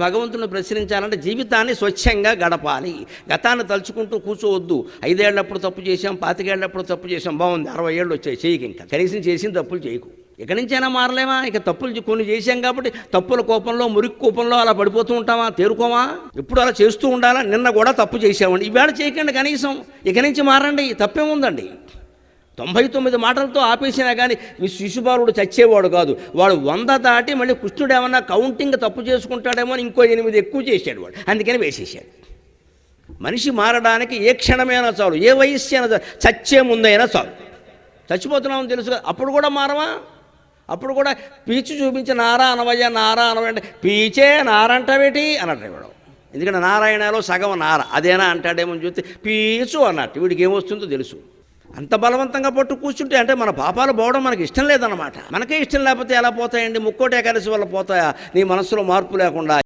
భగవంతుని ప్రశ్నించాలంటే జీవితాన్ని స్వచ్ఛంగా గడపాలి. గతాన్ని తలుచుకుంటూ కూర్చోవద్దు. 5 ఏళ్ళప్పుడు తప్పు చేశాం, 25 ఏళ్ళప్పుడు తప్పు చేశాం, బాగుంది, 60 ఏళ్ళు వచ్చాయి, చేయకు, ఇంకా కనీసం చేసిన తప్పులు చేయకు. ఇక నుంచైనా మారలేమా? ఇక తప్పులు కొన్ని చేశాం కాబట్టి తప్పుల కోపంలో, మురికి కోపంలో అలా పడిపోతూ ఉంటామా? తేరుకోమా? ఎప్పుడు అలా చేస్తూ ఉండాలా? నిన్న కూడా తప్పు చేసామండి, ఈవేళ చేయకండి కనీసం. ఇక నుంచి మారండి, తప్పేముందండి. 99 మాటలతో ఆపేసినా కానీ శిశుపాలుడు చచ్చేవాడు కాదు. వాడు 100 దాటి మళ్ళీ కృష్ణుడు ఏమన్నా కౌంటింగ్ తప్పు చేసుకుంటాడేమో అని ఇంకో 8 ఎక్కువ చేశాడు వాడు, అందుకని వేసేసాడు. మనిషి మారడానికి ఏ క్షణమైనా చాలు, ఏ వయస్సు అయినా చాలు, చచ్చే ముందైనా చాలు. చచ్చిపోతున్నామని తెలుసు కదా, అప్పుడు కూడా మారమా? అప్పుడు కూడా పీచు చూపించి నారా అనవయ్య, నారా అనవయ్య అంటే పీచే నారంటావేటి అన్నట్టు వాడు. ఎందుకంటే నారాయణలో సగం నార, అదేనా అంటాడేమో చూస్తే పీచు అన్నట్టు. వీడికి ఏమొస్తుందో తెలుసు. అంత బలవంతంగా పట్టు కూర్చుంటే అంటే మన పాపాలు పోవడం మనకి ఇష్టం లేదన్నమాట. మనకే ఇష్టం లేకపోతే ఎలా పోతాయండి? ముక్కోటి ఏకాదశి వల్ల పోతాయా నీ మనసులో మార్పు లేకుండా?